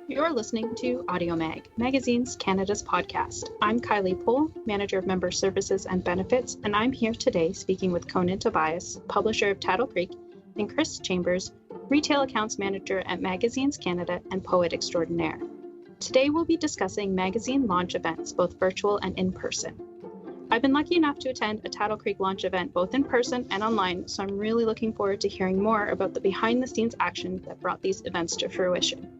You're listening to AudioMag, Magazine's Canada's podcast. I'm Kiley Pole, Manager of Member Services and Benefits, and I'm here today speaking with Conan Tobias, publisher of Taddle Creek, and Chris Chambers, Retail Accounts Manager at Magazines Canada and poet extraordinaire. Today we'll be discussing magazine launch events, both virtual and in person. I've been lucky enough to attend a Taddle Creek launch event both in person and online, so I'm really looking forward to hearing more about the behind-the-scenes action that brought these events to fruition.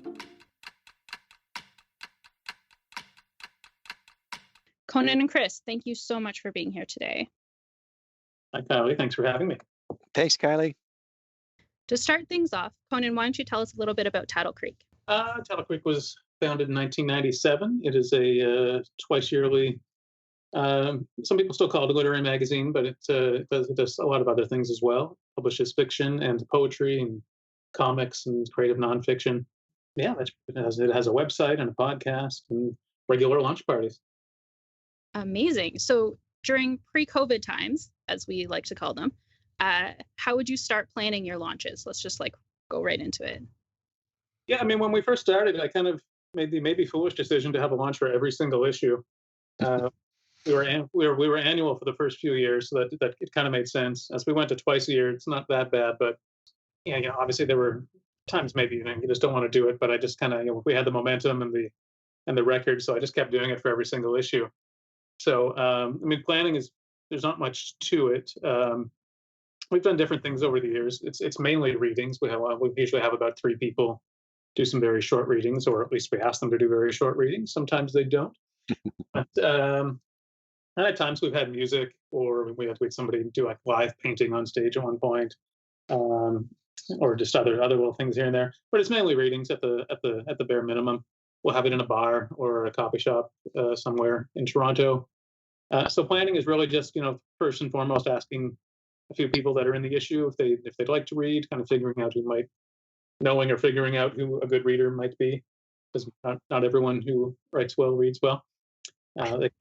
Conan and Chris, thank you so much for being here today. Hi, Kylie. Thanks for having me. Thanks, Kylie. To start things off, Conan, why don't you tell us a little bit about Taddle Creek? Taddle Creek was founded in 1997. It is a twice yearly, some people still call it a literary magazine, but it does a lot of other things as well. Publishes fiction and poetry and comics and creative nonfiction. Yeah, it has a website and a podcast and regular launch parties. Amazing. So during pre-COVID times, as we like to call them, how would you start planning your launches? Let's just go right into it. Yeah, I mean, when we first started, I kind of made the maybe foolish decision to have a launch for every single issue. We were annual for the first few years, so that it kind of made sense. As we went to twice a year, it's not that bad, but obviously there were times maybe you just don't want to do it. But I just kind of we had the momentum and the record, so I just kept doing it for every single issue. So, I mean, planning there's not much to it. We've done different things over the years. It's mainly readings. We usually have about 3 people do some very short readings, or at least we ask them to do very short readings. Sometimes they don't. But and at times we've had music, or we had somebody do live painting on stage at one point, or just other little things here and there. But it's mainly readings at the bare minimum. We'll have it in a bar or a coffee shop somewhere in Toronto. So planning is really just, first and foremost, asking a few people that are in the issue if they'd like to read, kind of figuring out figuring out who a good reader might be, because not everyone who writes well reads well. They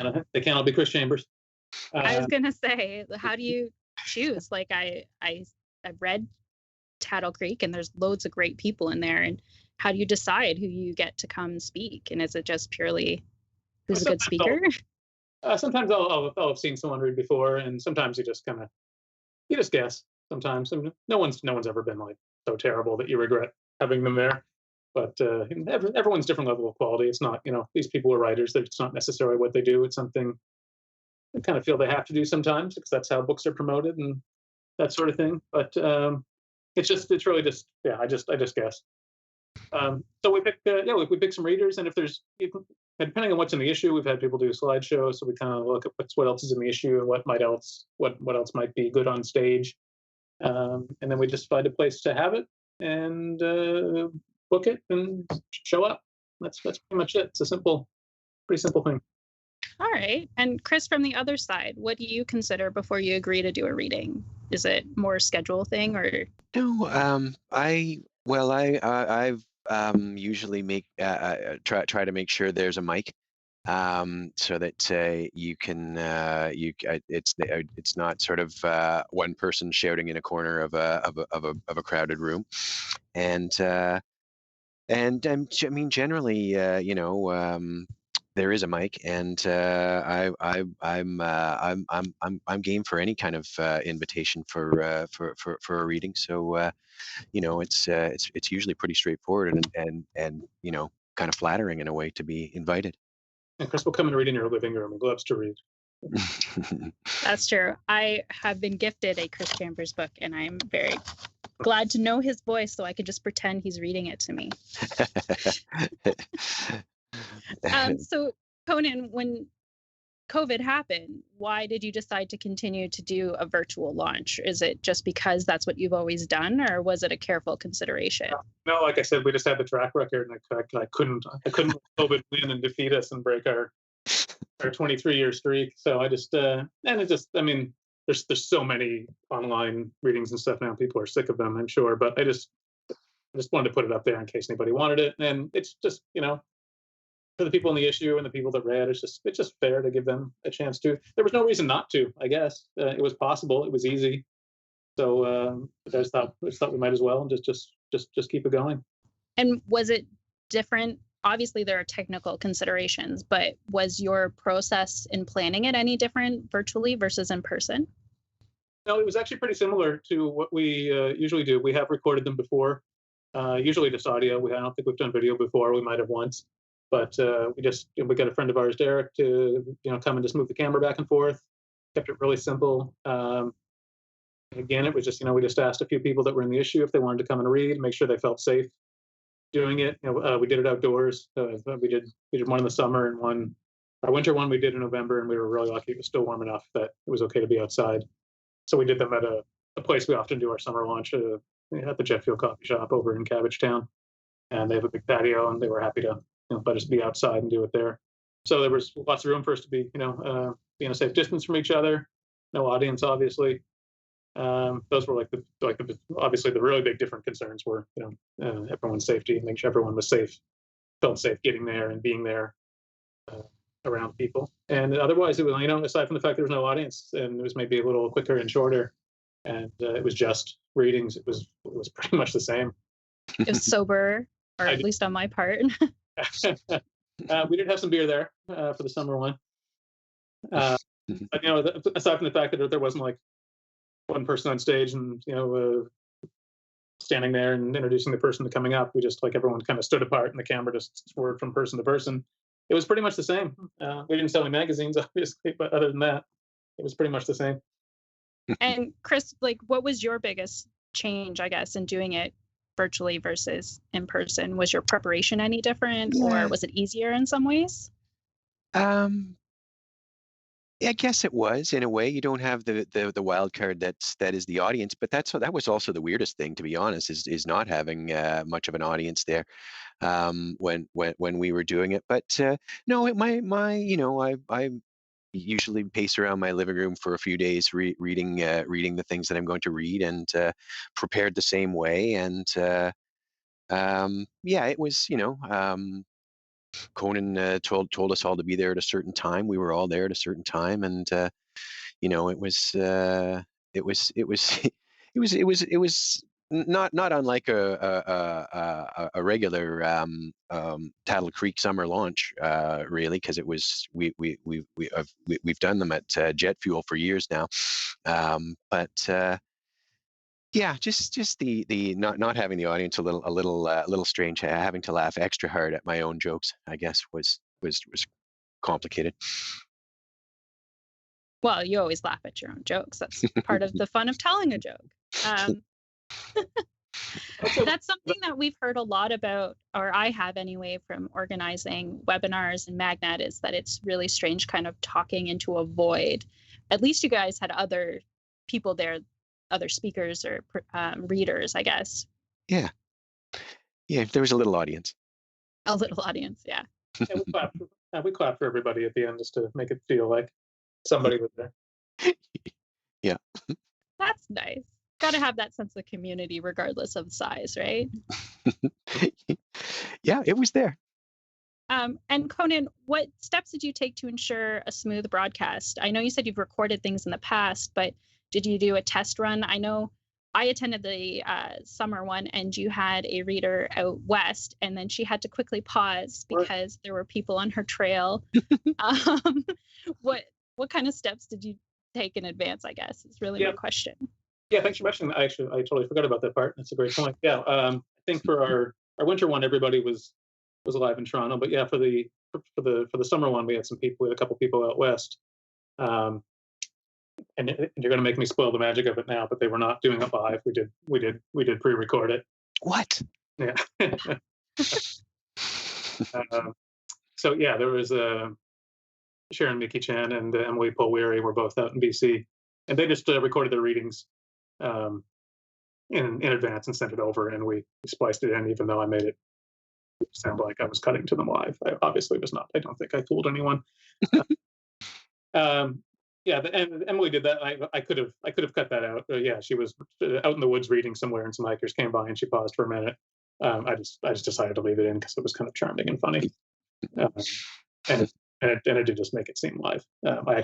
can't all be Chris Chambers. I was gonna say, how do you choose? I've read Taddle Creek, and there's loads of great people in there, and how do you decide who you get to come speak? And is it just purely who's a good speaker? Sometimes I'll have seen someone read before, and sometimes you just guess. Sometimes no one's ever been so terrible that you regret having them there. But everyone's different level of quality. It's not these people are writers. It's not necessarily what they do. It's something I kind of feel they have to do sometimes because that's how books are promoted and that sort of thing. But it's really just I just guess. So we pick some readers, and if there's depending on what's in the issue, we've had people do slideshows, so we kind of look at what else is in the issue and what else might be good on stage, and then we just find a place to have it and book it and show up. That's pretty much it. It's a pretty simple thing. All right. And Chris, from the other side, what do you consider before you agree to do a reading? Is it more a schedule thing, or? No, I've usually try to make sure there's a mic, so that you can it's not sort of one person shouting in a corner of a crowded room, and I mean generally there is a mic, and I'm game for any kind of invitation for a reading. So it's usually pretty straightforward and kind of flattering in a way to be invited. And Chris will come and read in your living room. He loves to read. That's true. I have been gifted a Chris Chambers book, and I'm very glad to know his voice, so I can just pretend he's reading it to me. So, Conan, when COVID happened, why did you decide to continue to do a virtual launch? Is it just because that's what you've always done, or was it a careful consideration? No, like I said, we just had the track record, and I couldn't let COVID win and defeat us and break our 23-year streak. So I just there's so many online readings and stuff now. People are sick of them, I'm sure, but I just wanted to put it up there in case anybody wanted it, and it's just for the people in the issue and the people that read, it's just fair to give them a chance to. There was no reason not to, I guess. It was possible. It was easy. So I just thought we might as well just keep it going. And was it different obviously there are technical considerations, but was your process in planning it any different virtually versus in person? No, it was actually pretty similar to what we usually do. We have recorded them before, usually just audio. I don't think we've done video before. We might have once, but we got a friend of ours, Derek, to come and just move the camera back and forth. Kept it really simple. Again, it was just we just asked a few people that were in the issue if they wanted to come and read, make sure they felt safe doing it. We did it outdoors. We did one in the summer and one, our winter one we did in November, and we were really lucky. It was still warm enough that it was okay to be outside. So we did them at a place we often do our summer launch at the Jet Fuel Coffee Shop over in Cabbagetown, and they have a big patio, and they were happy to let us be outside and do it there. So there was lots of room for us to be be in a safe distance from each other. No audience, obviously. Those were obviously the really big different concerns were everyone's safety, make sure everyone was safe, felt safe getting there and being there around people. And otherwise, it was aside from the fact there was no audience and it was maybe a little quicker and shorter, and it was just readings. It was pretty much the same. It was sober, or at least on my part. We did have some beer there for the summer one. But aside from the fact that there wasn't like one person on stage and standing there and introducing the person coming up, we just everyone kind of stood apart and the camera just swerved from person to person. It was pretty much the same. We didn't sell any magazines, obviously, but other than that, it was pretty much the same. And Chris, what was your biggest change, I guess, in doing it virtually versus in person? Was your preparation any different, or was it easier in some ways? I guess it was, in a way. You don't have the wild card that is the audience, but that was also the weirdest thing, to be honest, is not having much of an audience there when we were doing it. But no, I usually pace around my living room for a few days reading the things that I'm going to read, and prepared the same way. And it was Conan told us all to be there at a certain time. We were all there at a certain time, and it was not unlike a regular Taddle Creek summer launch, really, because it was we've done them at Jet Fuel for years now, but. Yeah, just the not having the audience a little strange, having to laugh extra hard at my own jokes, I guess, was complicated. Well, you always laugh at your own jokes. That's part of the fun of telling a joke. That's something that we've heard a lot about, or I have anyway, from organizing webinars and Magnet, is that it's really strange kind of talking into a void. At least you guys had other people there, other speakers or readers, I guess. Yeah, there was a little audience. A little audience, yeah. We clapped for everybody at the end just to make it feel like somebody was there. Yeah. That's nice. Got to have that sense of community regardless of size, right? Yeah, it was there. And Conan, what steps did you take to ensure a smooth broadcast? I know you said you've recorded things in the past, but did you do a test run? I know I attended the summer one, and you had a reader out west, and then she had to quickly pause because there were people on her trail. What kind of steps did you take in advance, I guess, is really my question. Yeah, thanks for mentioning that. I totally forgot about that part. That's a great point. Yeah, I think for our winter one, everybody was alive in Toronto, but yeah, for the summer one, we had a couple people out west. And you're going to make me spoil the magic of it now, but they were not doing it live. We did pre-record it. What? Yeah. So yeah, there was Sharon Mickey Chan and Emily Pole were both out in BC, and they just recorded their readings in advance and sent it over, and we spliced it in, even though I made it sound like I was cutting to them live. I obviously was not. I don't think I fooled anyone. Yeah, and Emily did that. I could have cut that out. Yeah, she was out in the woods reading somewhere, and some hikers came by, and she paused for a minute. I just decided to leave it in because it was kind of charming and funny, and it did just make it seem live. We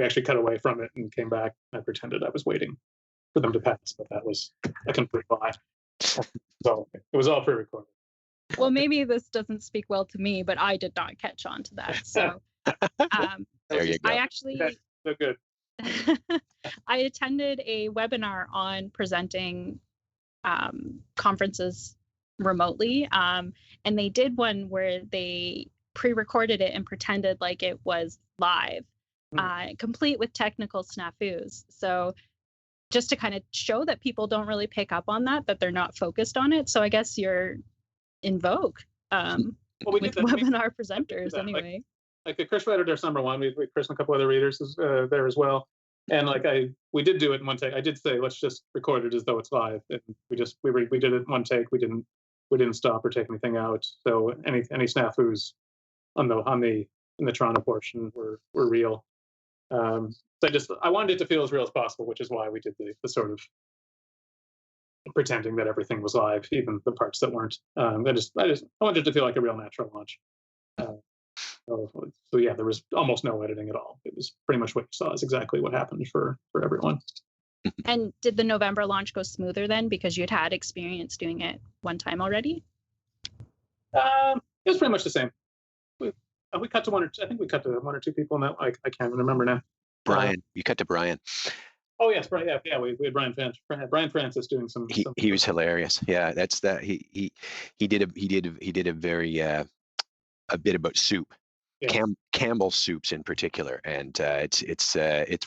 actually cut away from it and came back. I pretended I was waiting for them to pass, but that was a complete lie. So it was all pre-recorded. Well, maybe this doesn't speak well to me, but I did not catch on to that. So There you go. I actually So good. I attended a webinar on presenting conferences remotely, and they did one where they pre-recorded it and pretended like it was live, complete with technical snafus. So just to kind of show that people don't really pick up on that they're not focused on it. So I guess you're in vogue with webinar presenters anyway. Like Chris read our summer one. We Chris and a couple other readers there as well. And like we did do it in one take. I did say let's just record it as though it's live. And we did it in one take. We didn't stop or take anything out. So any snafus in the Toronto portion were real. So I wanted it to feel as real as possible, which is why we did the sort of pretending that everything was live, even the parts that weren't. I wanted it to feel like a real natural launch. So yeah, there was almost no editing at all. It was pretty much what you saw is exactly what happened for everyone. And did the November launch go smoother then because you'd had experience doing it one time already? It was pretty much the same. We cut to one or two, I think we cut to one or two people in that. I can't even remember now. Brian, you cut to Brian. Oh yes, Brian. Yeah, we had Brian Francis doing some. He was hilarious. Yeah, that's that. He did a very a bit about soup. Yes. Campbell's soups in particular, and it's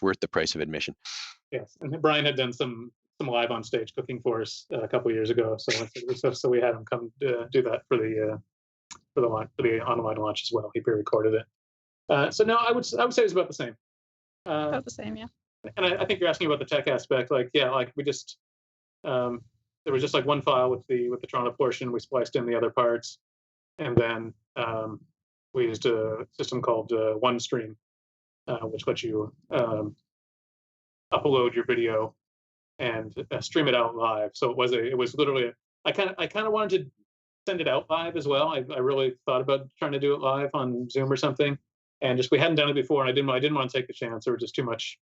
worth the price of admission. Yes, and Brian had done some live on stage cooking for us a couple of years ago, so we had him come do that for the online launch as well. He pre-recorded it. So no, I would say it's about the same. About the same, yeah. And I think you're asking about the tech aspect. Like, yeah, like we just there was just like one file with the Toronto portion. We spliced in the other parts, and then we used a system called OneStream, which lets you upload your video and stream it out live. So it was literally I kind of wanted to send it out live as well. I really thought about trying to do it live on Zoom or something, and just we hadn't done it before, and I didn't want to take the chance. There was just too much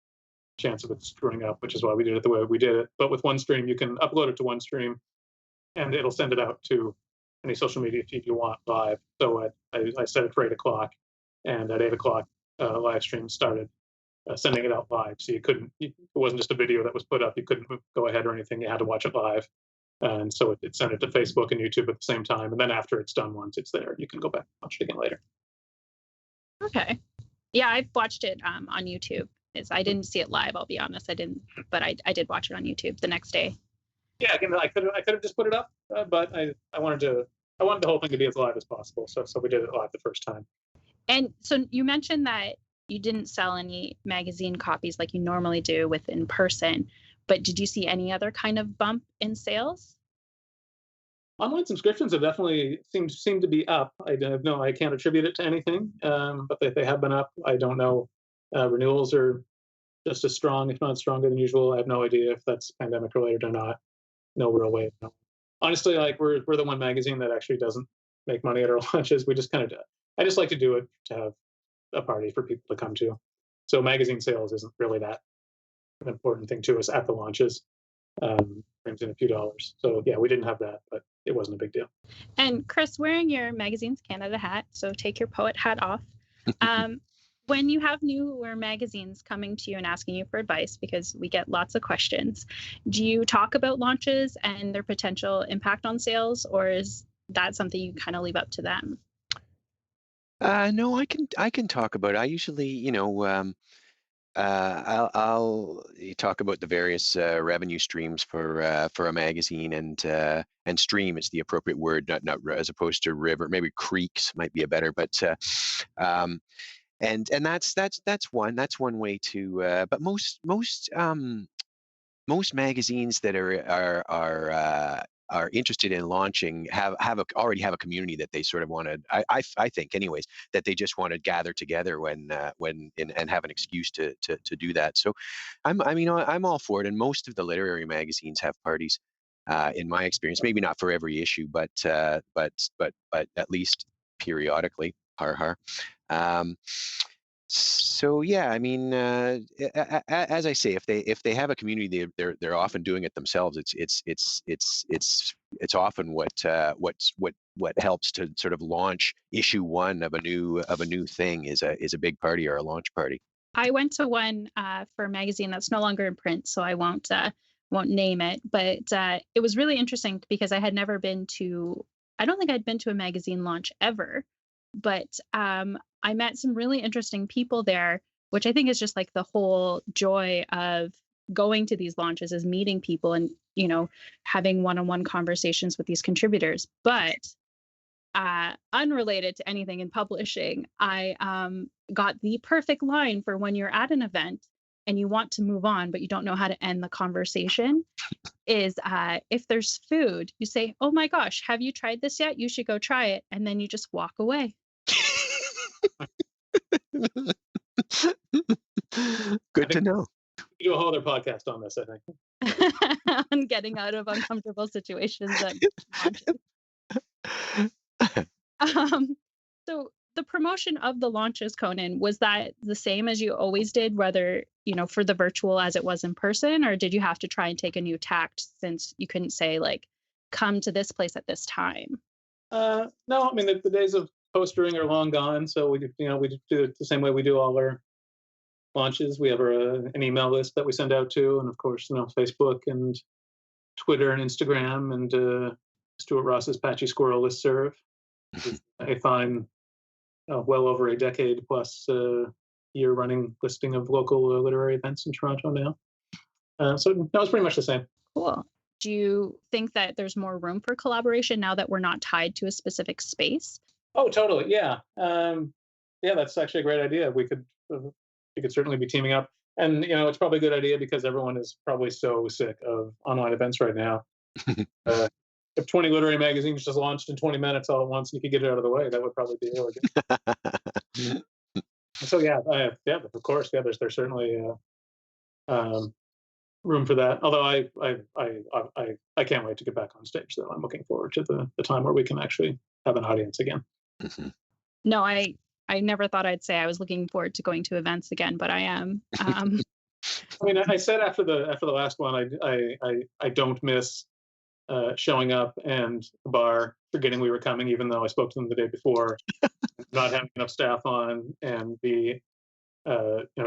chance of it screwing up, which is why we did it the way we did it. But with OneStream, you can upload it to OneStream, and it'll send it out to any social media feed you want live. So I set it for 8 o'clock, and at 8 o'clock, live stream started sending it out live. So it wasn't just a video that was put up. You couldn't go ahead or anything. You had to watch it live. And so it sent it to Facebook and YouTube at the same time. And then after it's done, once it's there, you can go back and watch it again later. Okay. Yeah, I've watched it on YouTube. I didn't see it live, I'll be honest. I didn't, but I did watch it on YouTube the next day. Yeah, again, I could have just put it up, but I wanted the whole thing to be as live as possible. So we did it live the first time. And so you mentioned that you didn't sell any magazine copies like you normally do with in person, but did you see any other kind of bump in sales? Online subscriptions have definitely seemed to be up. I can't attribute it to anything, but they have been up. I don't know. Renewals are just as strong, if not stronger than usual. I have no idea if that's pandemic related or not. No real way of knowing. Honestly, like we're the one magazine that actually doesn't make money at our launches. We just kind of do. I just like to do it to have a party for people to come to. So magazine sales isn't really that an important thing to us at the launches. Brings in a few dollars. So yeah, we didn't have that, but it wasn't a big deal. And Chris, wearing your Magazines Canada hat, so take your poet hat off. When you have newer magazines coming to you and asking you for advice, because we get lots of questions, do you talk about launches and their potential impact on sales, or is that something you kind of leave up to them? No, I can talk about it. I usually, I'll talk about the various revenue streams for a magazine, and stream is the appropriate word, not as opposed to river. Maybe creeks might be a better, but and that's one way to. But most magazines that are interested in launching already have a community that they sort of want to. I think, anyways, that they just want to gather together and have an excuse to do that. So, I'm all for it. And most of the literary magazines have parties, in my experience. Maybe not for every issue, but at least periodically. Har har. So yeah, I mean, as I say, if they have a community, they're often doing it themselves. It's often what helps to sort of launch issue one of a new thing is a big party or a launch party. I went to one for a magazine that's no longer in print, so I won't name it. But it was really interesting because I had never been to. I don't think I'd been to a magazine launch ever, but I met some really interesting people there, which I think is just like the whole joy of going to these launches is meeting people and having one-on-one conversations with these contributors. But unrelated to anything in publishing, I got the perfect line for when you're at an event and you want to move on, but you don't know how to end the conversation. Is if there's food, you say, "Oh my gosh, have you tried this yet? You should go try it," and then you just walk away. Good to know. We do a whole other podcast on this, I think. On getting out of uncomfortable situations at launches. So the promotion of the launches, Conan, was that the same as you always did, whether, for the virtual as it was in person, or did you have to try and take a new tact since you couldn't say like, come to this place at this time? No, I mean the days of postering are long gone. So we do it the same way we do all our launches. We have an email list that we send out to, and of course, Facebook and Twitter and Instagram and Stuart Ross's Patchy Squirrel listserv. I find well over a decade plus year running listing of local literary events in Toronto now. So that was pretty much the same. Cool. Do you think that there's more room for collaboration now that we're not tied to a specific space? Oh, totally. Yeah. Yeah, that's actually a great idea. We could certainly be teaming up. And, it's probably a good idea because everyone is probably so sick of online events right now. If 20 literary magazines just launched in 20 minutes all at once and you could get it out of the way, that would probably be really good. So yeah, of course, yeah, there's certainly room for that. Although I can't wait to get back on stage. Though I'm looking forward to the time where we can actually have an audience again. No, I never thought I'd say I was looking forward to going to events again, but I am. I mean, I said after the last one, I don't miss showing up and the bar forgetting we were coming, even though I spoke to them the day before, not having enough staff on, and the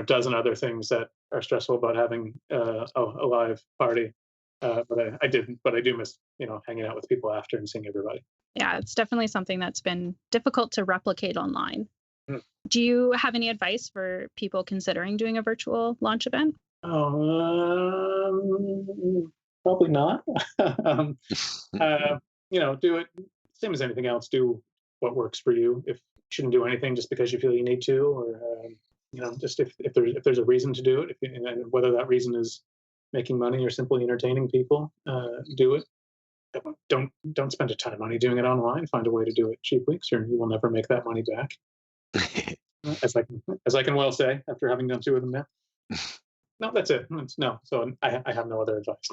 dozen other things that are stressful about having a live party. But I do miss hanging out with people after and seeing everybody. Yeah, it's definitely something that's been difficult to replicate online. Mm. Do you have any advice for people considering doing a virtual launch event? Probably not. Do it same as anything else. Do what works for you. If you shouldn't do anything just because you feel you need to, or just if there's a reason to do it, and whether that reason is making money or simply entertaining people, do it. Don't spend a ton of money doing it online. Find a way to do it cheaply, so you will never make that money back. As I can well say after having done 2 of them now. No, that's it. No, so I have no other advice.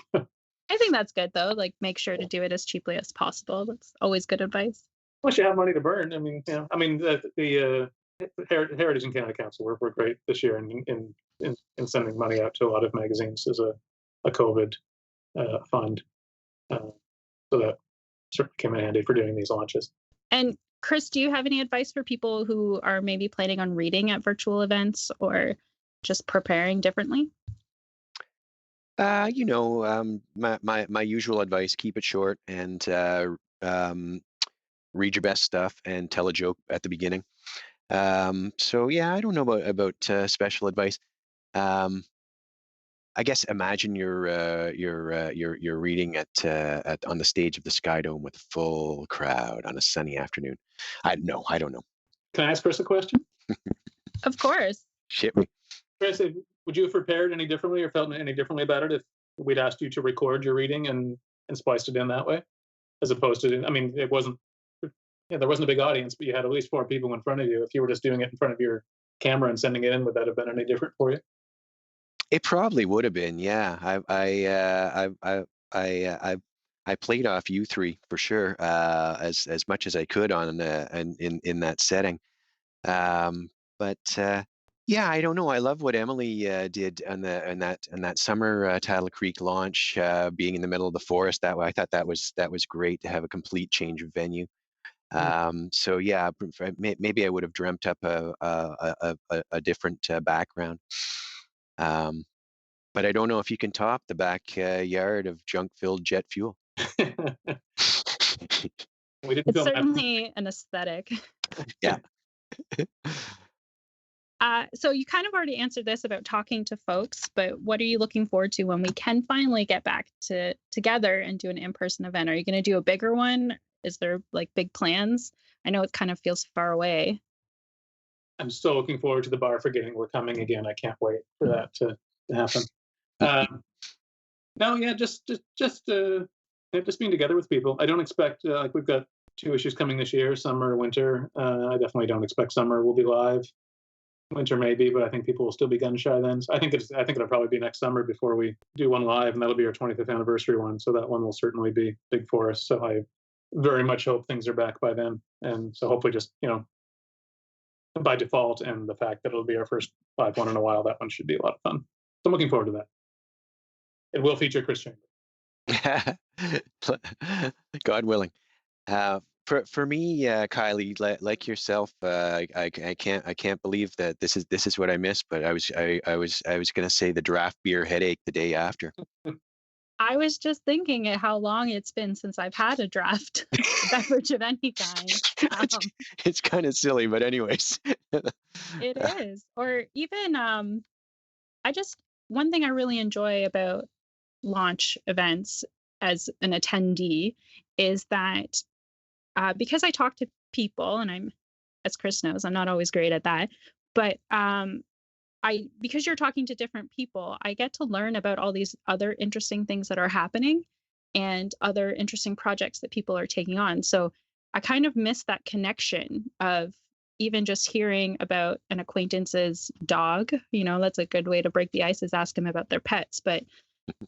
I think that's good though. Like, make sure to do it as cheaply as possible. That's always good advice. Once you have money to burn, I mean, the Heritage and Canada Council were great this year in sending money out to a lot of magazines as a COVID fund. So that certainly came in handy for doing these launches. And Chris, do you have any advice for people who are maybe planning on reading at virtual events or just preparing differently? My usual advice: keep it short and read your best stuff and tell a joke at the beginning. So yeah, I don't know about special advice. I guess imagine you're reading at on the stage of the Sky Dome with a full crowd on a sunny afternoon. I don't know. Can I ask Chris a question? Of course. Shit me. Chris, would you have prepared any differently or felt any differently about it if we'd asked you to record your reading and spliced it in that way, as opposed to? I mean, it wasn't. Yeah, there wasn't a big audience, but you had at least 4 people in front of you. If you were just doing it in front of your camera and sending it in, would that have been any different for you? It probably would have been, yeah. I played off you 3 for sure, as much as I could on in that setting. But Yeah, I don't know. I love what Emily did on that summer Taddle Creek launch, being in the middle of the forest. That way, I thought that was great to have a complete change of venue. So yeah, maybe I would have dreamt up a different background. But I don't know if you can top the backyard of junk-filled jet fuel. We didn't It's film that. certainly an aesthetic. Yeah. So you kind of already answered this about talking to folks, but what are you looking forward to when we can finally get back together and do an in-person event? Are you going to do a bigger one? Is there like big plans? I know it kind of feels far away. I'm still looking forward to the bar forgetting we're coming again. I can't wait for that to happen. No, yeah, just being together with people. I don't expect like we've got 2 issues coming this year, summer, winter. I definitely don't expect summer will be live. Winter maybe, but I think people will still be gun shy then. So I think it'll probably be next summer before we do one live, and that'll be our 25th anniversary one. So that one will certainly be big for us. So I very much hope things are back by then, and so hopefully just by default and the fact that it'll be our first live one in a while, that one should be a lot of fun. So I'm looking forward to that. It will feature Chris Chambers. God willing. For me, Kylie, like yourself, I can't believe that this is what I missed. But I was going to say the draft beer headache the day after. I was just thinking at how long it's been since I've had a draft beverage of any kind. It's kind of silly, but anyways. It is. Or even one thing I really enjoy about launch events as an attendee is that because I talk to people, and as Chris knows, I'm not always great at that, but because you're talking to different people, I get to learn about all these other interesting things that are happening and other interesting projects that people are taking on. So I kind of miss that connection of even just hearing about an acquaintance's dog. That's a good way to break the ice, is ask them about their pets. But,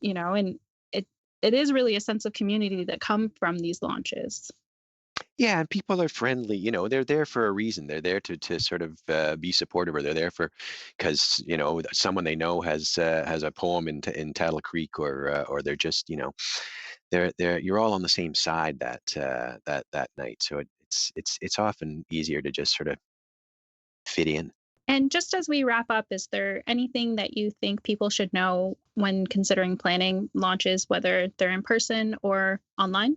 and it is really a sense of community that come from these launches. Yeah, and people are friendly. They're there for a reason. They're there to sort of be supportive, or they're there because someone they know has a poem in Tattle Creek, or they're just they're you're all on the same side that night. So it's often easier to just sort of fit in. And just as we wrap up, is there anything that you think people should know when considering planning launches, whether they're in person or online?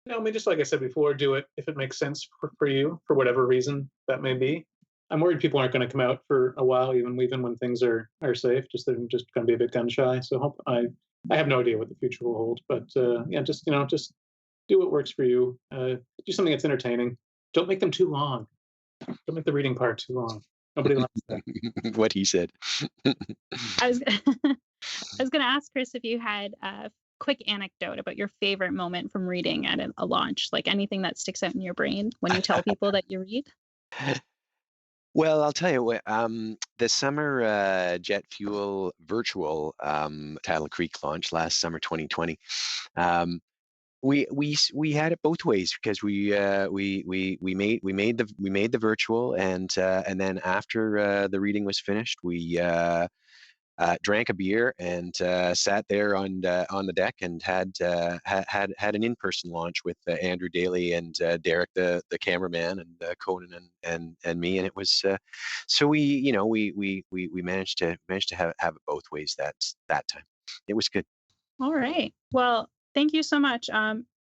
No, I mean, just like I said before, do it if it makes sense for you, for whatever reason that may be. I'm worried people aren't going to come out for a while, even when things are safe. They're just going to be a bit gun shy. So I have no idea what the future will hold, but yeah, just do what works for you. Do something that's entertaining. Don't make them too long. Don't make the reading part too long. Nobody likes that. What he said. I was going to ask Chris if you had quick anecdote about your favorite moment from reading at a launch, like anything that sticks out in your brain when you tell people that you read. Well, I'll tell you what, the summer jet fuel virtual Taddle Creek launch last summer 2020, we had it both ways, because we made the virtual, and then after the reading was finished, we drank a beer and sat there on the deck and had an in-person launch with Andrew Daly and Derek, the cameraman, and Conan and me, and it was so we managed to have it both ways that time. It was good. All right. Well, thank you so much.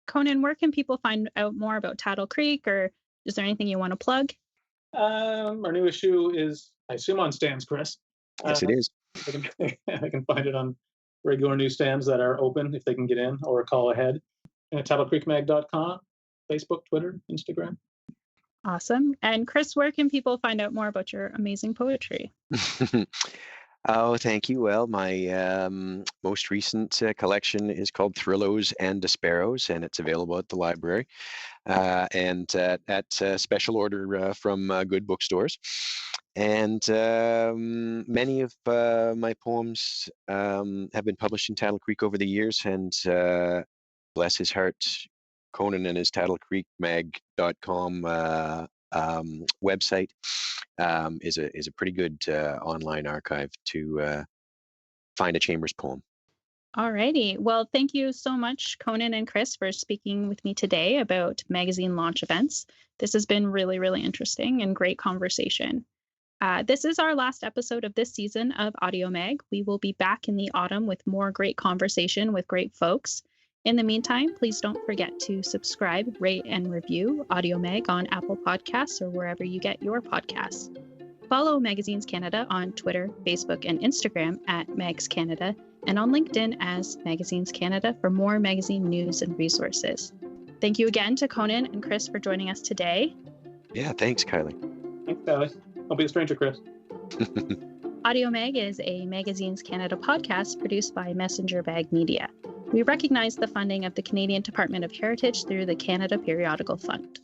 Conan, where can people find out more about Taddle Creek, or is there anything you want to plug? Our new issue is, I assume, on stands, Chris. Yes, it is. They can find it on regular newsstands that are open if they can get in, or call ahead at taddlecreekmag.com, Facebook, Twitter, Instagram. Awesome. And Chris, where can people find out more about your amazing poetry? Oh, thank you. Well, my most recent collection is called Thrillos and Desperos, and it's available at the library and at special order from good bookstores. And many of my poems have been published in Taddle Creek over the years, and bless his heart, Conan and his taddlecreekmag.com website is a pretty good online archive to find a Chambers poem. Alrighty. Well, thank you so much, Conan and Chris, for speaking with me today about magazine launch events. This has been really, really interesting and great conversation. This is our last episode of this season of AudioMag. We will be back in the autumn with more great conversation with great folks. In the meantime, please don't forget to subscribe, rate, and review AudioMag on Apple Podcasts or wherever you get your podcasts. Follow Magazines Canada on Twitter, Facebook, and Instagram at Mags Canada, and on LinkedIn as Magazines Canada for more magazine news and resources. Thank you again to Conan and Chris for joining us today. Yeah, thanks, Kylie. Thanks, Kylie. Don't be a stranger, Chris. AudioMag is a Magazines Canada podcast produced by Messenger Bag Media. We recognize the funding of the Canadian Department of Heritage through the Canada Periodical Fund.